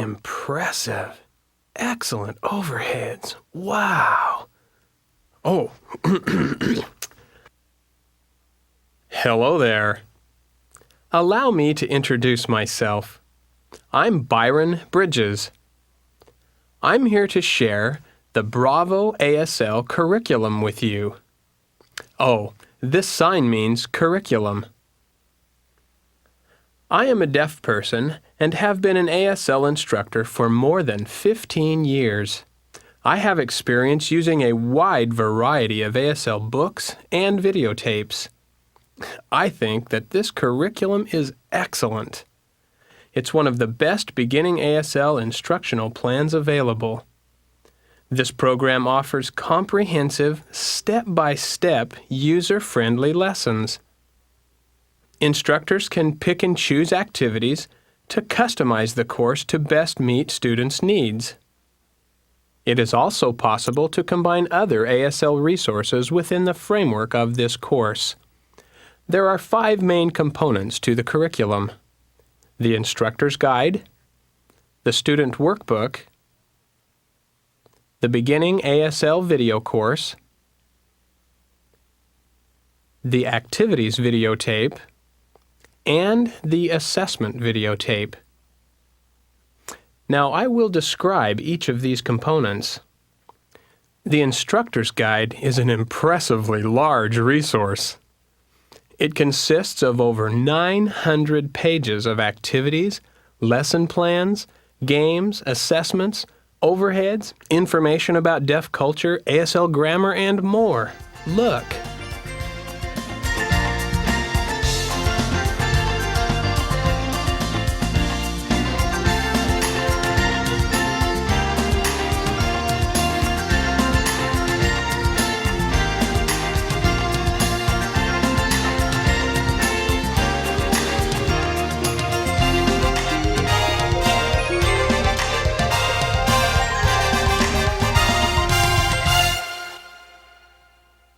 impressive. Excellent overheads. Wow. Oh. Hello there. Allow me to introduce myself. I'm Byron Bridges. I'm here to share the Bravo ASL curriculum with you. Oh, this sign means curriculum. I am a deaf person and have been an ASL instructor for more than 15 years. I have experience using a wide variety of ASL books and videotapes. I think that this curriculum is excellent. It's one of the best beginning ASL instructional plans available. This program offers comprehensive, step-by-step, user-friendly lessons. Instructors can pick and choose activities to customize the course to best meet students' needs. It is also possible to combine other ASL resources within the framework of this course. There are 5 main components to the curriculum: the instructor's guide, the student workbook, the beginning ASL video course, the activities videotape, and the assessment videotape. Now I will describe each of these components. The instructor's guide is an impressively large resource. It consists of over 900 pages of activities, lesson plans, games, assessments, overheads, information about deaf culture, ASL grammar, and more. Look!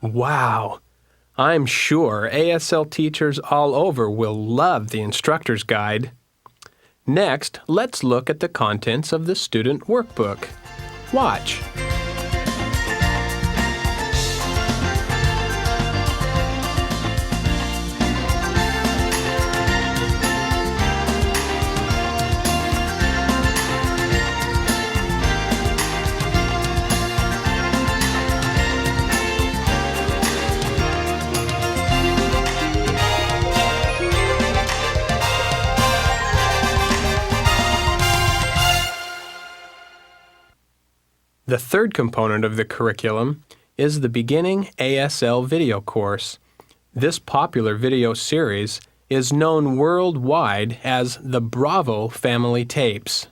Wow! I'm sure ASL teachers all over will love the instructor's guide. Next, let's look at the contents of the student workbook. Watch! The third component of the curriculum is the beginning ASL video course. This popular video series is known worldwide as the Bravo family tapes.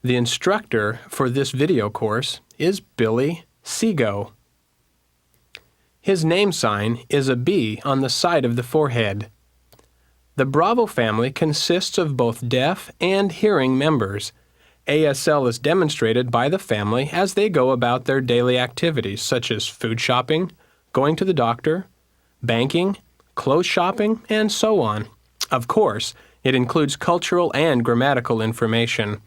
The instructor for this video course is Billy Seago. His name sign is a B on the side of the forehead. The Bravo family consists of both deaf and hearing members. ASL is demonstrated by the family as they go about their daily activities such as food shopping, going to the doctor, banking, clothes shopping, and so on. Of course, it includes cultural and grammatical information.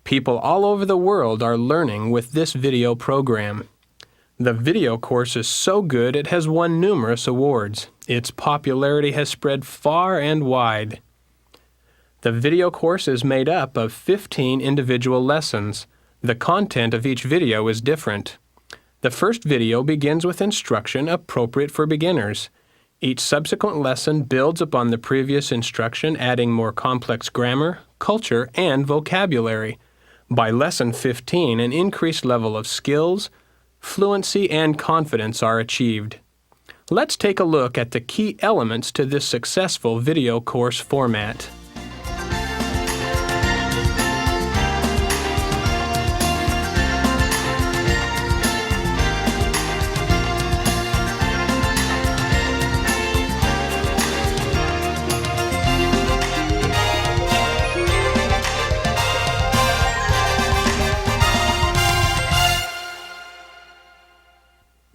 People all over the world are learning with this video program. The video course is so good it has won numerous awards. Its popularity has spread far and wide. The video course is made up of 15 individual lessons. The content of each video is different. The first video begins with instruction appropriate for beginners. Each subsequent lesson builds upon the previous instruction, adding more complex grammar, culture, and vocabulary. By lesson 15, an increased level of skills, fluency, and confidence are achieved. Let's take a look at the key elements to this successful video course format.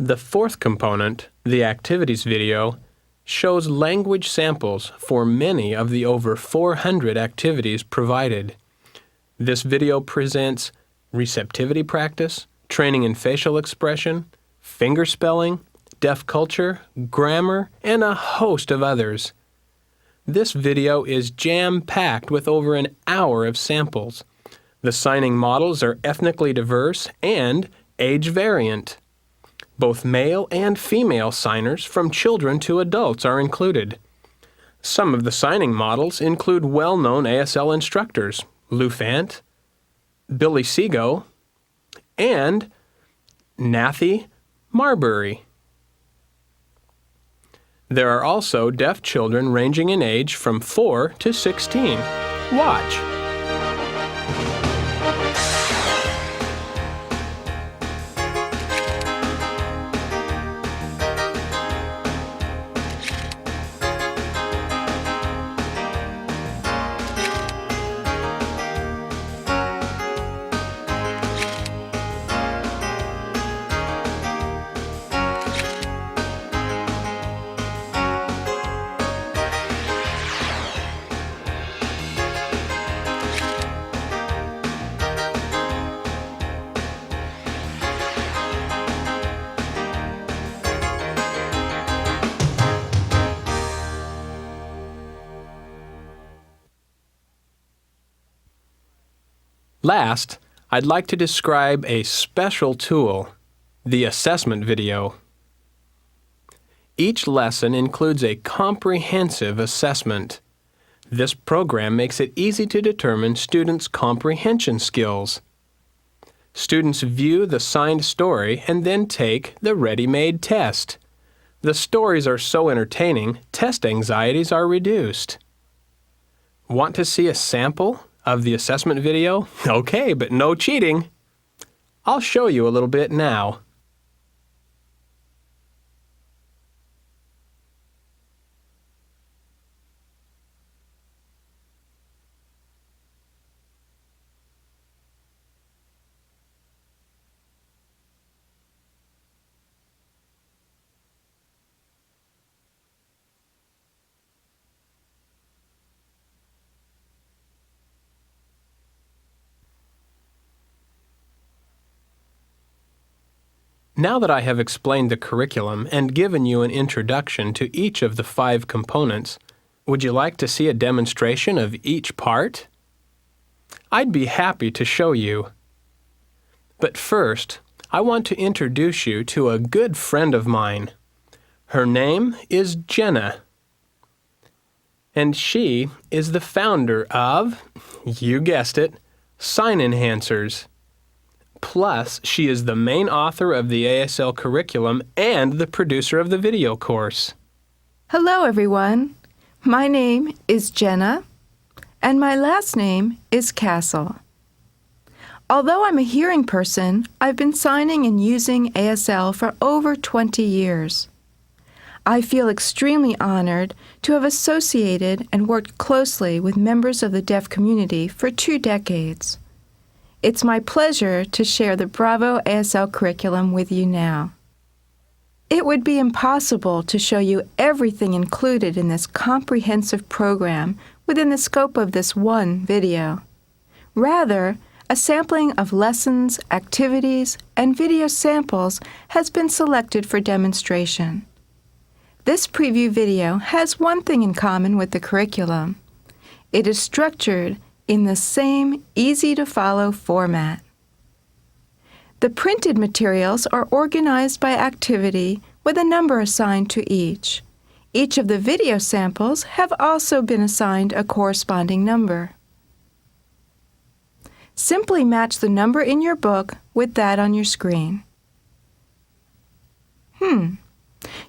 The fourth component, the activities video, shows language samples for many of the over 400 activities provided. This video presents receptivity practice, training in facial expression, finger spelling, deaf culture, grammar, and a host of others. This video is jam-packed with over an hour of samples. The signing models are ethnically diverse and age variant. Both male and female signers from children to adults are included. Some of the signing models include well-known ASL instructors, Lou Fant, Billy Seago, and Nathy Marbury. There are also deaf children ranging in age from 4 to 16. Watch. Last, I'd like to describe a special tool, the assessment video. Each lesson includes a comprehensive assessment. This program makes it easy to determine students' comprehension skills. Students view the signed story and then take the ready-made test. The stories are so entertaining, test anxieties are reduced. Want to see a sample of the assessment video? Okay, but no cheating. I'll show you a little bit now. Now that I have explained the curriculum and given you an introduction to each of the 5 components, would you like to see a demonstration of each part? I'd be happy to show you. But first, I want to introduce you to a good friend of mine. Her name is Jenna, and she is the founder of, you guessed it, Sign Enhancers. Plus, she is the main author of the ASL curriculum and the producer of the video course. Hello, everyone. My name is Jenna, and my last name is Castle. Although I'm a hearing person, I've been signing and using ASL for over 20 years. I feel extremely honored to have associated and worked closely with members of the deaf community for 2 decades. It's my pleasure to share the Bravo ASL curriculum with you now. It would be impossible to show you everything included in this comprehensive program within the scope of this one video. Rather, a sampling of lessons, activities, and video samples has been selected for demonstration. This preview video has one thing in common with the curriculum. It is structured in the same easy-to-follow format. The printed materials are organized by activity with a number assigned to each. Each of the video samples have also been assigned a corresponding number. Simply match the number in your book with that on your screen.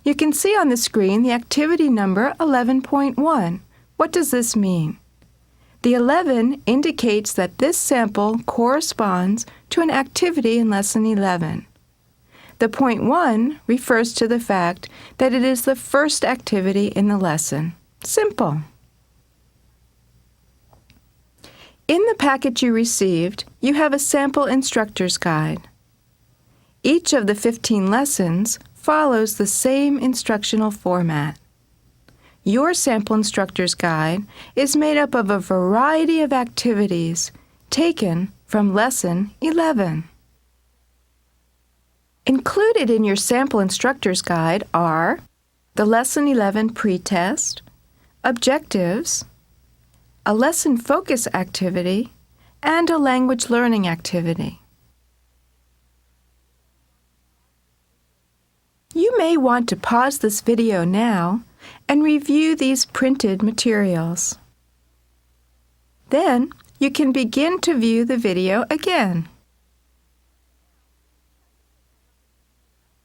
You can see on the screen the activity number 11.1. What does this mean? The 11 indicates that this sample corresponds to an activity in Lesson 11. The point 1 refers to the fact that it is the first activity in the lesson. Simple. In the packet you received, you have a sample instructor's guide. Each of the 15 lessons follows the same instructional format. Your Sample Instructor's Guide is made up of a variety of activities taken from Lesson 11. Included in your Sample Instructor's Guide are the Lesson 11 pretest, objectives, a lesson focus activity, and a language learning activity. You may want to pause this video now and review these printed materials. Then you can begin to view the video again.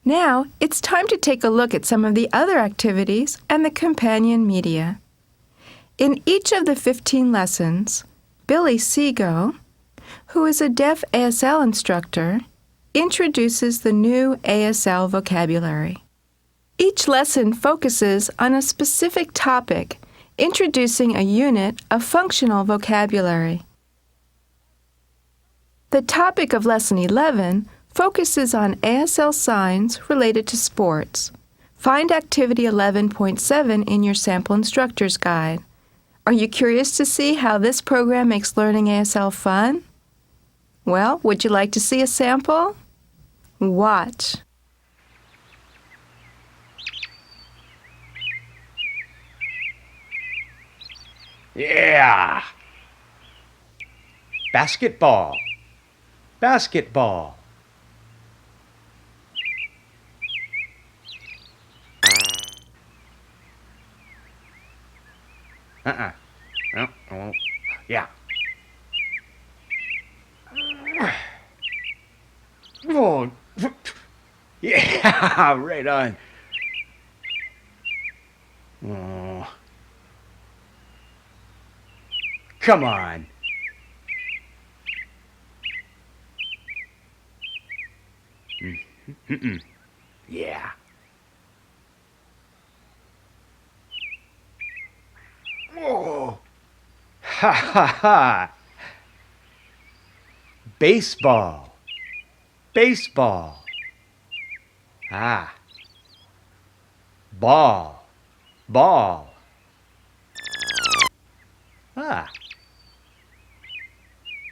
Now it's time to take a look at some of the other activities and the companion media. In each of the 15 lessons, Billy Seago, who is a deaf ASL instructor, introduces the new ASL vocabulary. Each lesson focuses on a specific topic, introducing a unit of functional vocabulary. The topic of Lesson 11 focuses on ASL signs related to sports. Find Activity 11.7 in your Sample Instructor's Guide. Are you curious to see how this program makes learning ASL fun? Well, would you like to see a sample? Watch. Yeah! Basketball. Basketball. No, oh, yeah. Oh, yeah, right on. Oh. Come on. Yeah. Oh. Ha ha ha. Baseball. Baseball. Ah. Ball. Ball. Ah.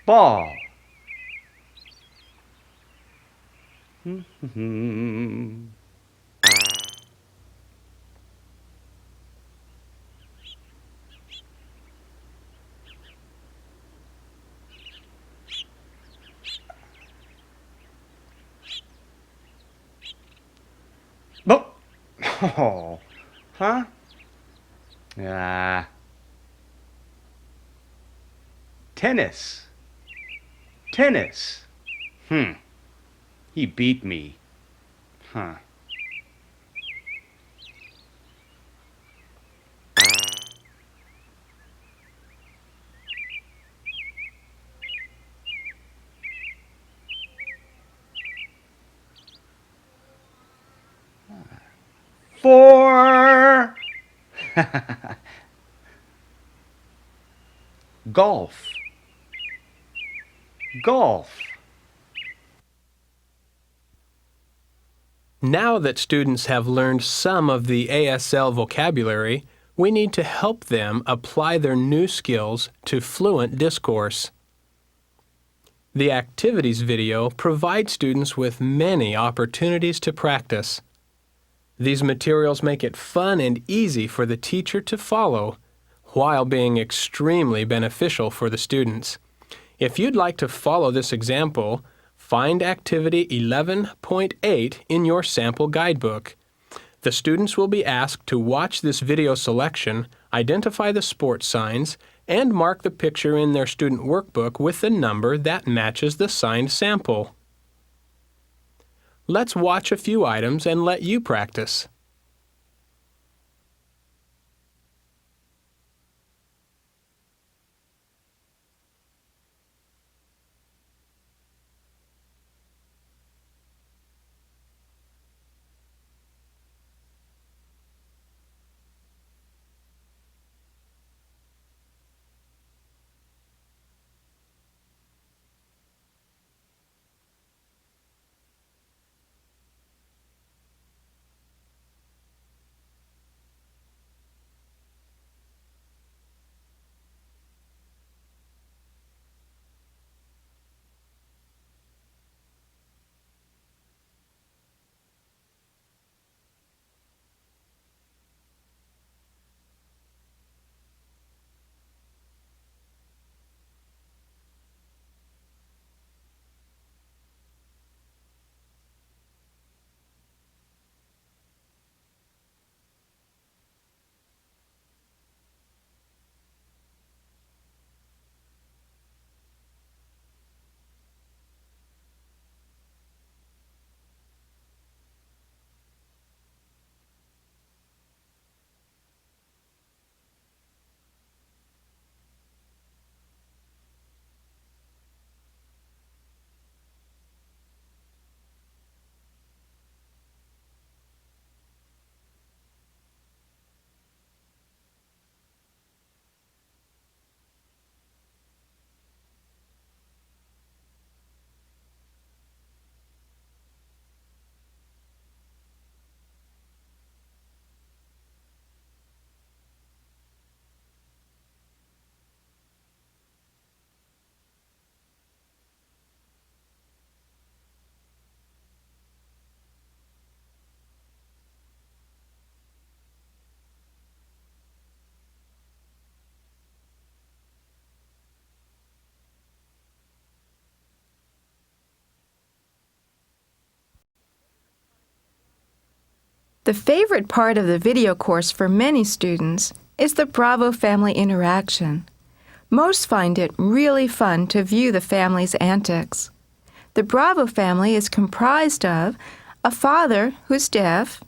Ball. Oh. Huh? Tennis. Tennis. He beat me. Huh. Four. Golf. Golf. Now that students have learned some of the ASL vocabulary, we need to help them apply their new skills to fluent discourse. The activities video provides students with many opportunities to practice. These materials make it fun and easy for the teacher to follow, while being extremely beneficial for the students. If you'd like to follow this example, find Activity 11.8 in your sample guidebook. The students will be asked to watch this video selection, identify the sports signs, and mark the picture in their student workbook with the number that matches the signed sample. Let's watch a few items and let you practice. The favorite part of the video course for many students is the Bravo family interaction. Most find it really fun to view the family's antics. The Bravo family is comprised of a father who's deaf,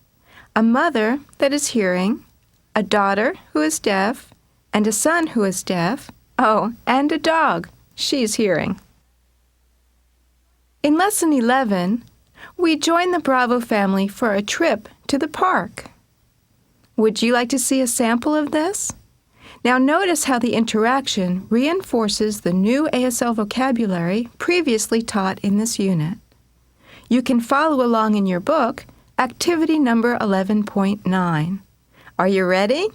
a mother that is hearing, a daughter who is deaf, and a son who is deaf. Oh, and a dog. She's hearing. In Lesson 11, we join the Bravo family for a trip to the park. Would you like to see a sample of this? Now notice how the interaction reinforces the new ASL vocabulary previously taught in this unit. You can follow along in your book, Activity number 11.9. Are you ready?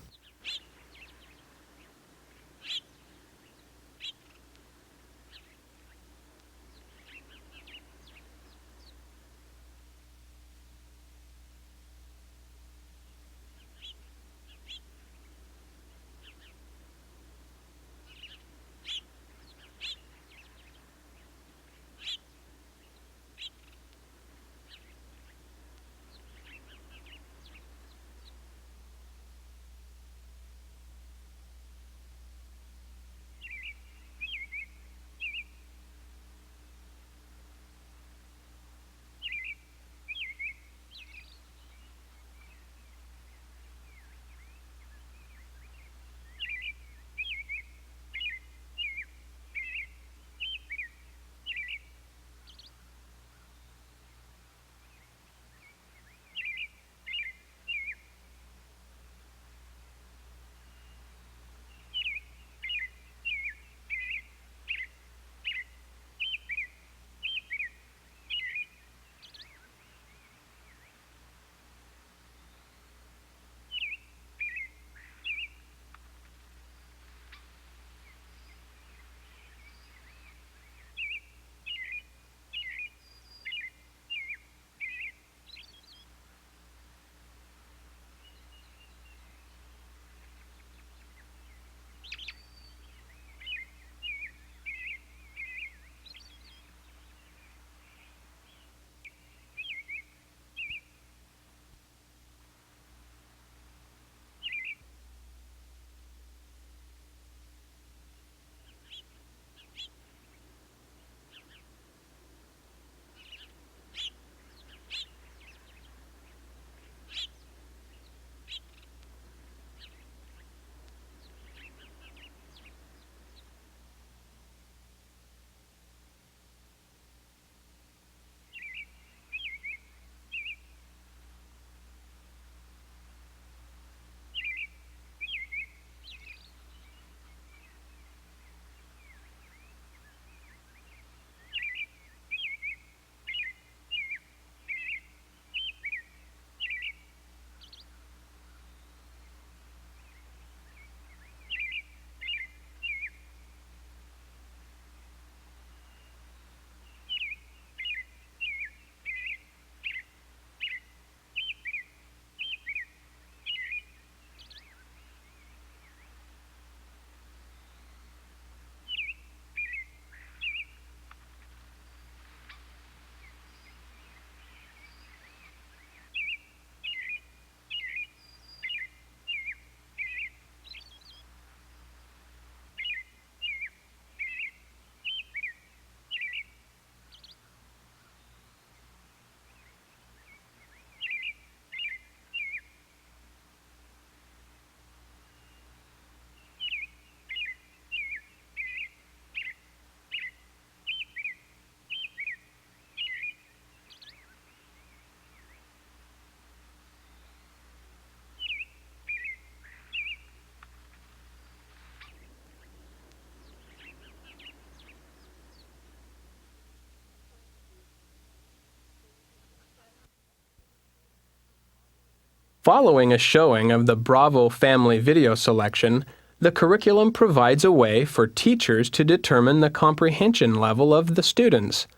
Following a showing of the Bravo family video selection, the curriculum provides a way for teachers to determine the comprehension level of the students.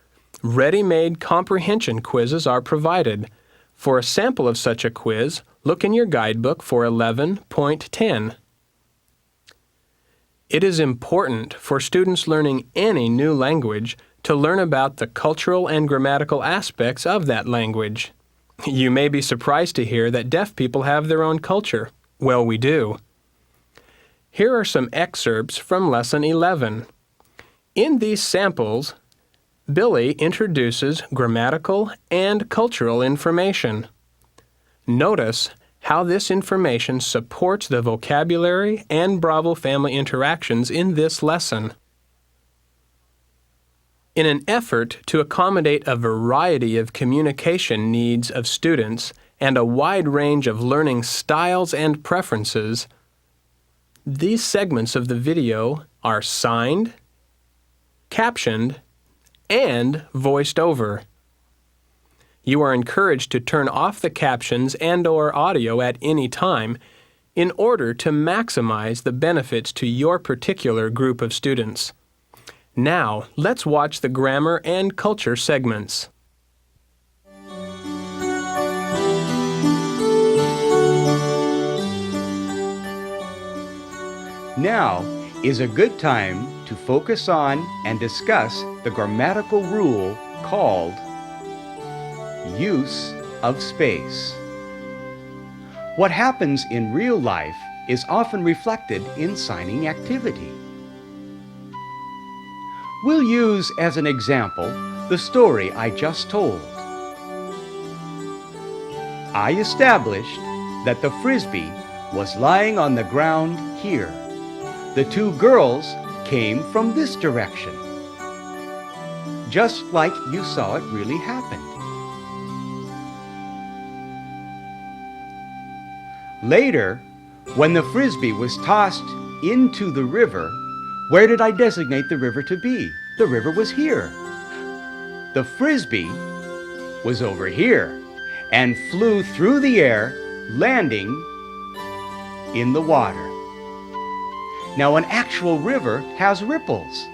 Ready-made comprehension quizzes are provided. For a sample of such a quiz, look in your guidebook for 11.10. It is important for students learning any new language to learn about the cultural and grammatical aspects of that language. You may be surprised to hear that deaf people have their own culture. Well, we do. Here are some excerpts from Lesson 11. In these samples, Billy introduces grammatical and cultural information. Notice how this information supports the vocabulary and Bravo family interactions in this lesson. In an effort to accommodate a variety of communication needs of students and a wide range of learning styles and preferences, these segments of the video are signed, captioned, and voiced over. You are encouraged to turn off the captions and/or audio at any time in order to maximize the benefits to your particular group of students. Now, let's watch the grammar and culture segments. Now is a good time to focus on and discuss the grammatical rule called use of space. What happens in real life is often reflected in signing activity. We'll use as an example the story I just told. I established that the frisbee was lying on the ground here. The two girls came from this direction, just like you saw it really happen. Later, when the frisbee was tossed into the river, where did I designate the river to be? The river was here. The frisbee was over here and flew through the air, landing in the water. Now, an actual river has ripples,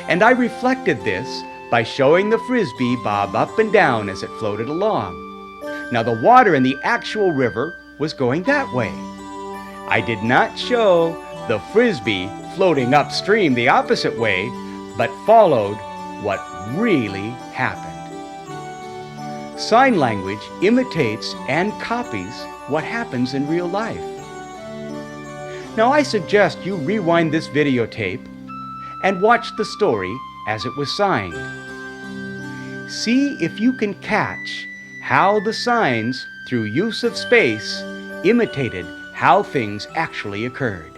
and I reflected this by showing the frisbee bob up and down as it floated along. Now, the water in the actual river was going that way. I did not show the frisbee floating upstream the opposite way, but followed what really happened. Sign language imitates and copies what happens in real life. Now, I suggest you rewind this videotape and watch the story as it was signed. See if you can catch how the signs, through use of space, imitated how things actually occurred.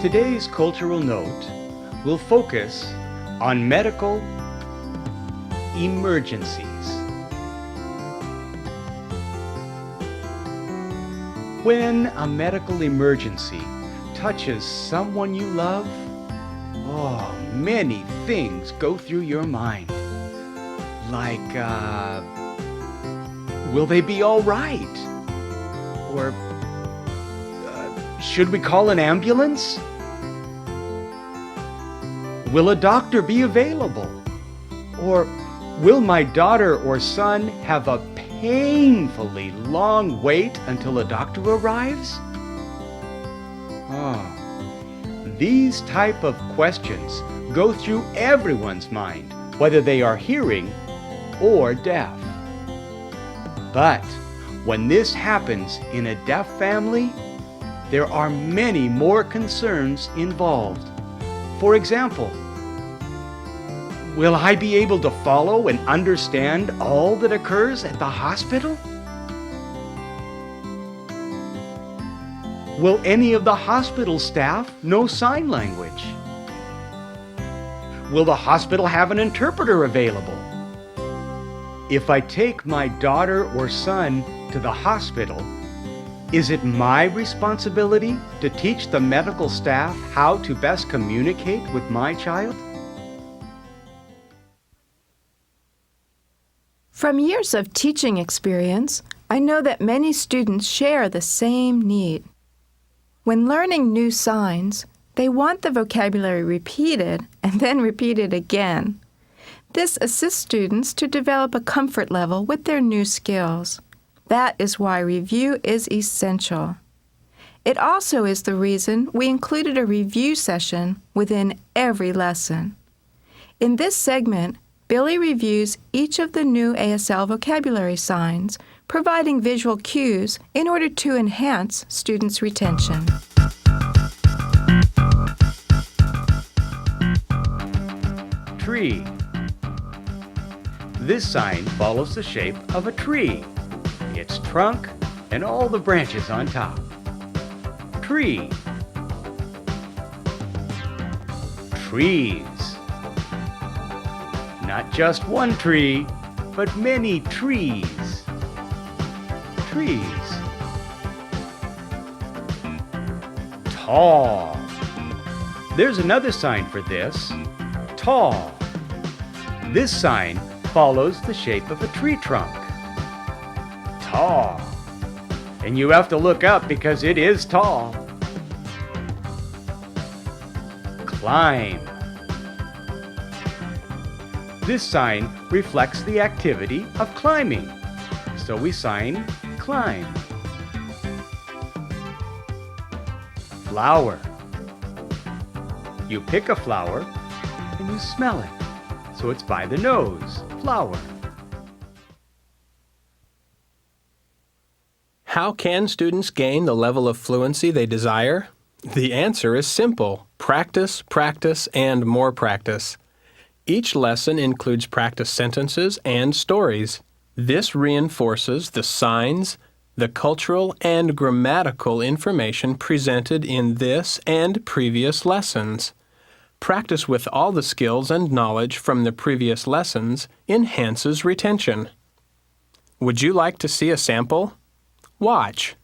Today's cultural note will focus on medical emergencies. When a medical emergency touches someone you love, many things go through your mind. Like, will they be all right? Or, should we call an ambulance? Will a doctor be available? Or will my daughter or son have a painfully long wait until a doctor arrives? These type of questions go through everyone's mind, whether they are hearing or deaf. But when this happens in a deaf family, there are many more concerns involved. For example, Will I be able to follow and understand all that occurs at the hospital? Will any of the hospital staff know sign language? Will the hospital have an interpreter available? If I take my daughter or son to the hospital, is it my responsibility to teach the medical staff how to best communicate with my child? From years of teaching experience, I know that many students share the same need. When learning new signs, they want the vocabulary repeated and then repeated again. This assists students to develop a comfort level with their new skills. That is why review is essential. It also is the reason we included a review session within every lesson. In this segment, Billy reviews each of the new ASL vocabulary signs, providing visual cues in order to enhance students' retention. Tree. This sign follows the shape of a tree, its trunk and all the branches on top. Tree. Trees. Not just one tree, but many trees. Trees. Tall. There's another sign for this. Tall. This sign follows the shape of a tree trunk. Tall. And you have to look up because it is tall. Climb. This sign reflects the activity of climbing, so we sign climb. Flower. You pick a flower and you smell it, so it's by the nose, flower. How can students gain the level of fluency they desire? The answer is simple: practice, practice, and more practice. Each lesson includes practice sentences and stories. This reinforces the signs, the cultural and grammatical information presented in this and previous lessons. Practice with all the skills and knowledge from the previous lessons enhances retention. Would you like to see a sample? Watch.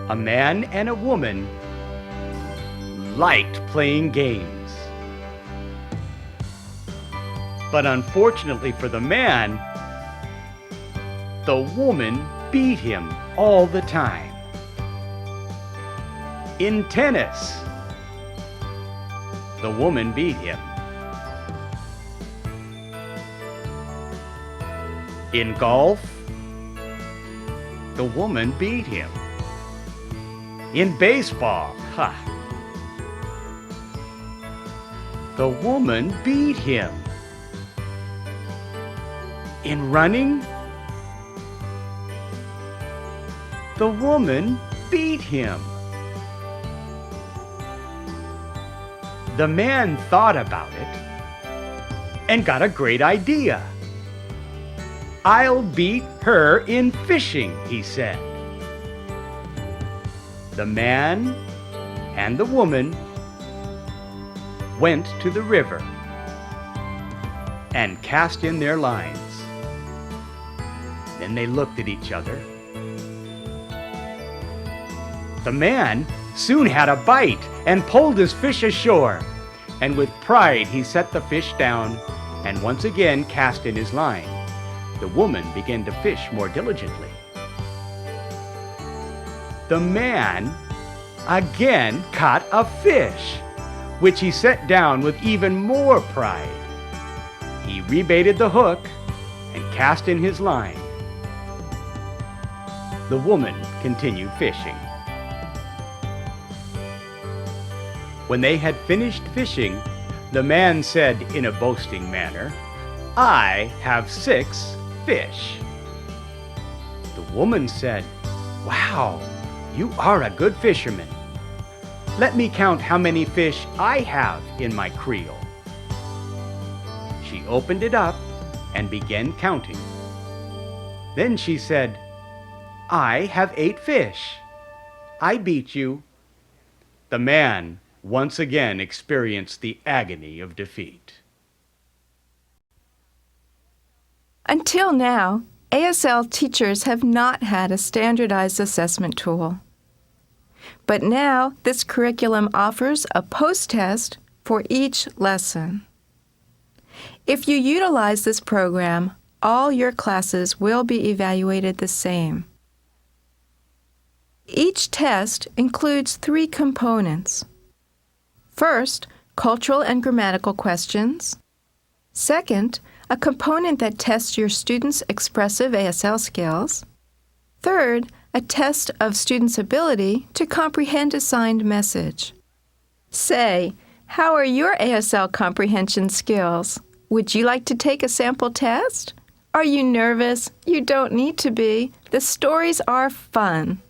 A man and a woman liked playing games. But unfortunately for the man, the woman beat him all the time. In tennis, the woman beat him. In golf, the woman beat him. In baseball, the woman beat him. in running? The woman beat him. The man thought about it and got a great idea. "I'll beat her in fishing," he said. The man and the woman went to the river and cast in their lines. Then they looked at each other. The man soon had a bite and pulled his fish ashore, and with pride he set the fish down and once again cast in his line. The woman began to fish more diligently. The man again caught a fish, which he set down with even more pride. He rebaited the hook and cast in his line. The woman continued fishing. When they had finished fishing, the man said in a boasting manner, "I have 6 fish." The woman said, "Wow, you are a good fisherman. Let me count how many fish I have in my creel." She opened it up and began counting. Then she said, "I have 8 fish. I beat you." The man once again experienced the agony of defeat. Until now, ASL teachers have not had a standardized assessment tool. But now, this curriculum offers a post-test for each lesson. If you utilize this program, all your classes will be evaluated the same. Each test includes 3 components. First, cultural and grammatical questions. Second, a component that tests your students' expressive ASL skills. Third, a test of students' ability to comprehend assigned message. Say, how are your ASL comprehension skills? Would you like to take a sample test? Are you nervous? You don't need to be. The stories are fun.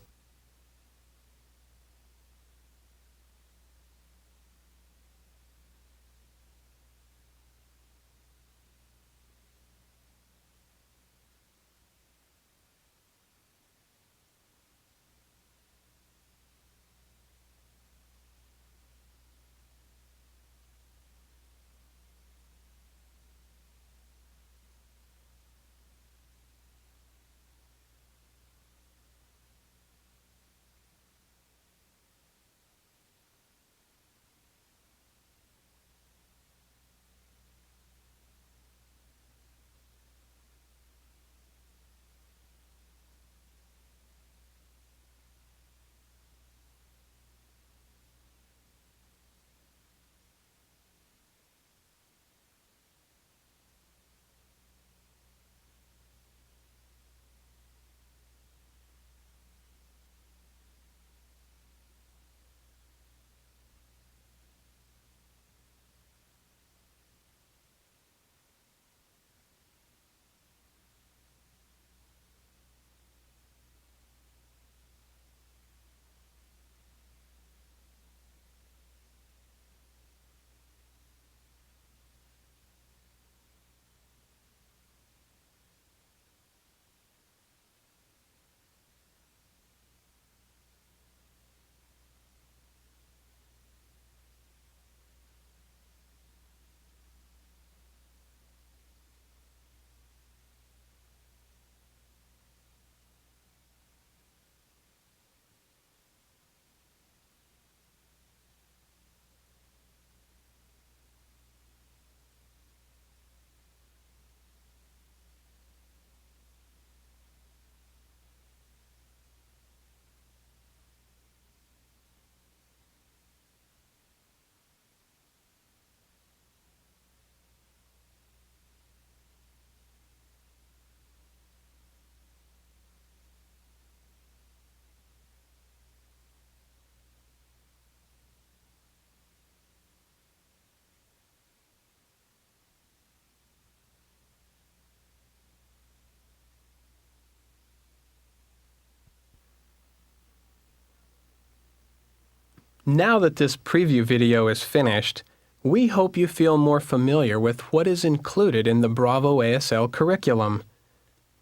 Now that this preview video is finished, we hope you feel more familiar with what is included in the Bravo ASL curriculum.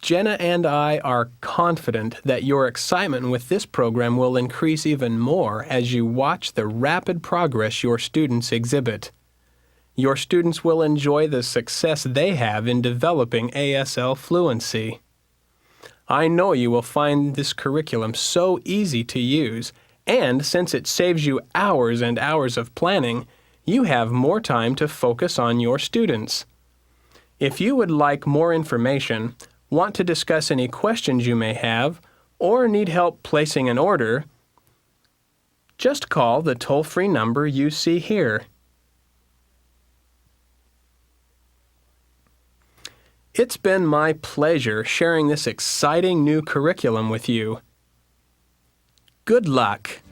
Jenna and I are confident that your excitement with this program will increase even more as you watch the rapid progress your students exhibit. Your students will enjoy the success they have in developing ASL fluency. I know you will find this curriculum so easy to use, and since it saves you hours and hours of planning, you have more time to focus on your students. If you would like more information, want to discuss any questions you may have, or need help placing an order, just call the toll-free number you see here. It's been my pleasure sharing this exciting new curriculum with you. Good luck!